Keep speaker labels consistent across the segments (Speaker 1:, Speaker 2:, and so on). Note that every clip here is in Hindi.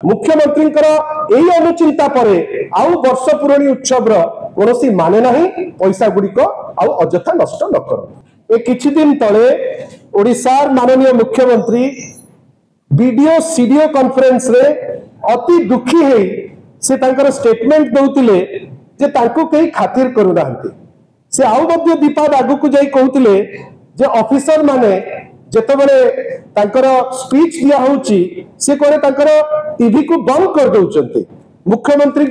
Speaker 1: मुख्यमंत्री यही अनुचिंता पर आउ वर्ष पूरणी उत्सव कौन माने ना पैसा गुड़िक आउ अजथा नष्ट न कर। ए किछि दिन तले ओडिशार माननीय मुख्यमंत्री वीडियो सीडीओ कॉन्फ्रेंस रे अति दुखी है से तांकर स्टेटमेंट दउतिले जे तांको कई खातिर करू नाहंती। से आउ मध्य दीपा आगु को जाई कहउतिले जे ऑफिसर माने जेतबेले तांकर स्पीच दिया होउची से कोने तांकर टीवी को बंद कर दउचंती। मुख्यमंत्री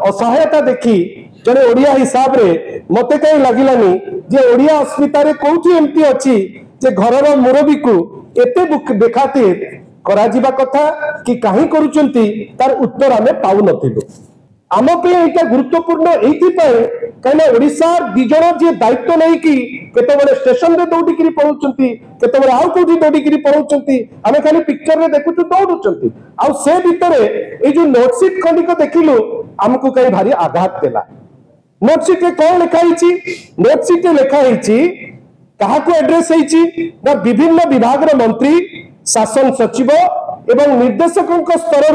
Speaker 1: असहायता देखी जने ओडिया हिसाब रे मते कई लागिलानी जे ओडिया अस्मिता रे कोठी एमती अछि जे घरर मुरबी को एते बेखातिर करा जिबा कथा कि काहे करूचंती तार उत्तर आमे पाउ नथिलु। आम पे एटा गुरुत्वपूर्ण एथि पय कने ओडिसा दिजण जे दायित्व नै कि केतबेले स्टेशन रे दौडिकिरी पळौचंती केतबेले आउ कोठी दौडिकिरी पळौचंती आमे खाली पिक्चर रे देखुचु दौडुचंती आ से भितरे ए जो नोटशीट खंडिक देखिलु हमकु कई भारी आघात देला। नोटशीट रे कोन लिखा हिची नोटशीट रे लिखा हिची काहाकू एड्रेस हिची ना विभिन्न विभाग रे मंत्री शासन सचिव एवं निर्देशकों स्तर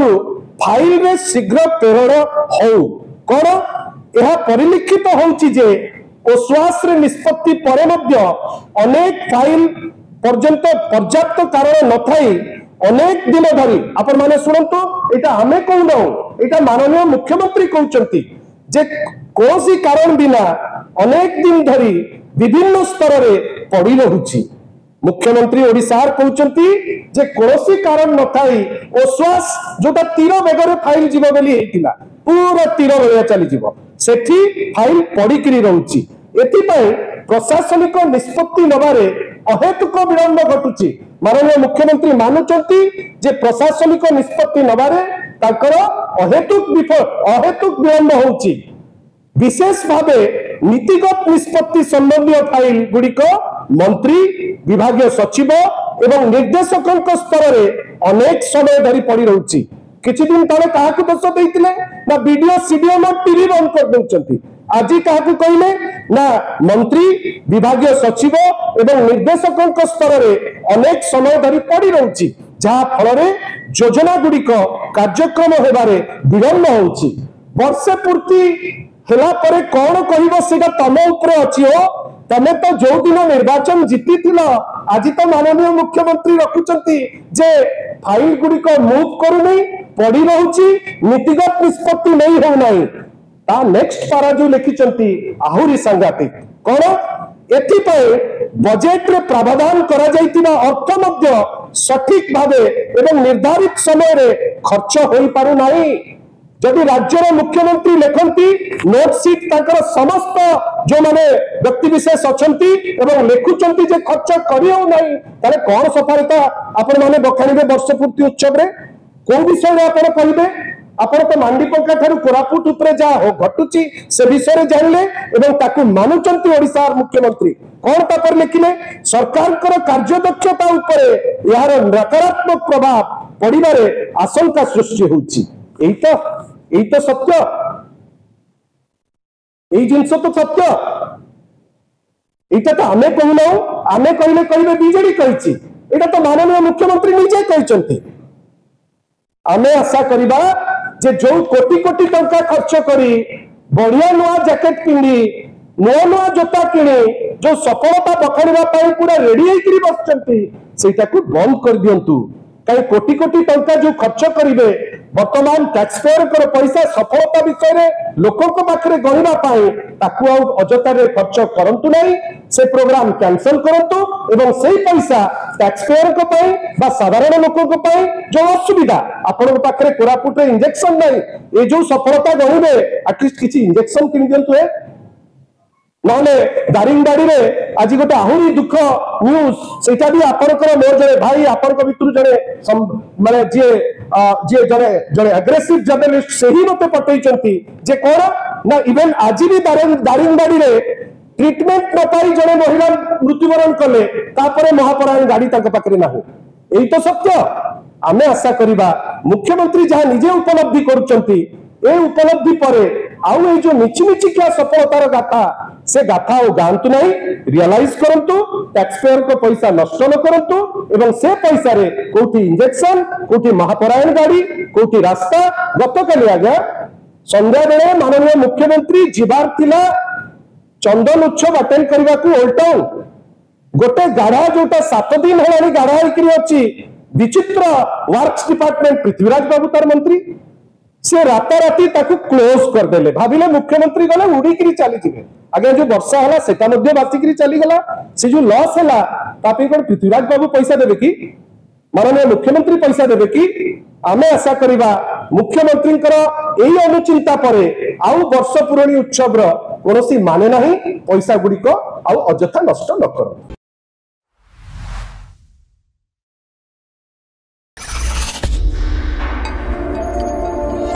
Speaker 1: फाइल रे शीघ्र प्रेरण हो कौन यह परिलिखित होउची जे ओश्वास रे निष्पत्ति परे मध्य अनेक फाइल पर्यंत पर्याप्त कारण न थाई अनेक दिन धरी आपण माने सुनंतु एटा हमें कहू एटा माननीय मुख्यमंत्री कहउचंती जे कोसी कारण बिना अनेक दिन धरी विभिन्न स्तर रे पड़ी रहुची। मुख्यमंत्री ओडिशार कहउचंती जे कोसी कारण न थाई ओश्वास जोटा तीर बेगरे फाइल जीव बेली हेतिला पूरा तीर बेगा चली जीव सेठी फाइल पड़िकिरी रहउची। एथि पय प्रशासनिक निष्पत्ति नबारे अहेतुक विलंब घटुची। माननीय मुख्यमंत्री मानुचंती जे प्रशासनिक निष्पत्ति नबारे ताकर अहेतुक विलंब होउची। विशेष भावे नीतिगत निष्पत्ति संबंधी फाइल गुड़िक मंत्री विभागीय सचिव एवं निर्देशकों स्तर रे अनेक समय धरी पड़ी रहुची। किछि दिन तले काहाकू दोष देइतिले ना वीडियो सीडीओ न टीवी बंद कर दउचंती आज काहाकू कहिले ना मंत्री विभागीय सचिव एवं निर्देशकों स्तर रे अनेक समय धरी पड़ी रहुची जहा फल रे योजना गुड़िक कार्यक्रम हेबारे विलंब होउची। वर्षे पूर्ति हेला परे कौन कहबो सेटा तम ऊपर अछि हो तमे तो जो दिन निर्वाचन जीती थिला आज तो माननीय मुख्यमंत्री रखुचंती जे फाइल गुड़िक मूव करूनी पड़ी रहउची नीतिगत निष्पत्ति नहीं हो नाही ता नेक्स्ट पारा जो लिखिचंती आहुरी सांघातिक कौन एथि पय बजेट रे प्रावधान करा जाइतिबा अर्थ मध्य सठिक भावे एवं निर्धारित समय रे खर्च होई पारु नाही। जदि राज्यर मुख्यमंत्री लेखंती नोटशीट ताकर समस्त जो माने व्यक्ति विशेष अछंती एवं लेखुचंती जे खर्च करियो नाही ताले कोन सफलता आपण माने बखाणीबे वर्ष पूर्ति उत्सव रे को विषय रे आपण कहिबे आपण तो मांडी पंका थारु कोरापुट उपरे जा हो घटुची से विषय रे जानले एवं ताकू मानुचंती ओडिसा मुख्यमंत्री कोन पेपर लिखिले सरकार कर कार्यदक्षता उपरे यार नकारात्मक प्रभाव पड़िबारे आशंका सृष्टि होउची। एई तो सत्य एई जिनस तो सत्य एटा तो आमे कहूना आमे कहले कहबे बीजेडी कहिछि एटा तो माननीय मुख्यमंत्री निजे कहिसंती। आमे आशा करिबा जे जो कोटी कोटी टंका खर्च करी बढ़िया नुआ जैकेट पिंडी नुआ नुआ जोता किणी जो सफलता बखाणीबा पई पूरा रेडी हेकरी बसचंती सेटा को बंद कर दियंतु। कई कोटी कोटी टंका जो खर्च करिवे वर्तमान टैक्स पेयर कर पैसा सफलता विषय रे लोकों को पाखरे गणिबा पाई ताकू अजता रे खर्च करंतु नहीं से प्रोग्राम कैंसिल करंतु एवं सेही पैसा टैक्स पेयर को पाई बा साधारण लोकों को पाई जो असुविधा आपण पाखरे कोरापुट रे इंजेक्शन नहीं ए जो सफलता गणिबे एटलिस्ट किछि इंजेक्शन किनि दियंतु है नहले दारिंगबाड़ी रे आज गोटे आहुरी दुख न्यूज सेटा भी आपनकर मोर जने भाई आपनक भितरु जने माने जे जने एग्रेसिव जर्नलिस्ट सेही मते पठैचंती जे कोन ना इवन आज भी दारिंगबाड़ी रे ट्रीटमेंट न पाई जने महिला मृत्युवरण कले तापरे महापरायण गाड़ी ताक पाखरे नाही एई तो सत्य। आमे आशा करिबा मुख्यमंत्री जहा निजे उपलब्धि करूचंती ए उपलब्धि परे आउ ए जो मिछि मिछि क्या सफलतार गाथा से गाथा और गांतु नहीं रियलाइज करंतु टैक्स पेयर को पैसा नष्ट न करंतु एवं से पैसा रे कोठी इंजेक्शन कोठी महापरायण गाड़ी कोठी रास्ता गतकाली आज्ञा संध्या बेले माननीय मुख्यमंत्री जीवार थिला चंदन उत्सव अटेंड करने को ओल्ड टाउन गोटे गाढ़ा जोटा 7 दिन होलानी गाढ़ा होकर अच्छी विचित्र वर्क्स डिपार्टमेंट पृथ्वीराज बाबू तार मंत्री से राताराती ताकू क्लोज करदेले भाविले मुख्यमंत्री गले उड़ीकी चली जाए आगे जो वर्षा है सेटा बासिकी चलीगला से जो लॉस है कौन पृथ्वीराज बाबू पैसा देवे कि माननीय मुख्यमंत्री पैसा देवे कि आमे आशा करिबा मुख्यमंत्री यही अनुचिंता परे आउ वर्ष पुराणी उत्सव कोनोसी माने नहीं पैसा गुड़िक आउ अजथा नष्ट न कर।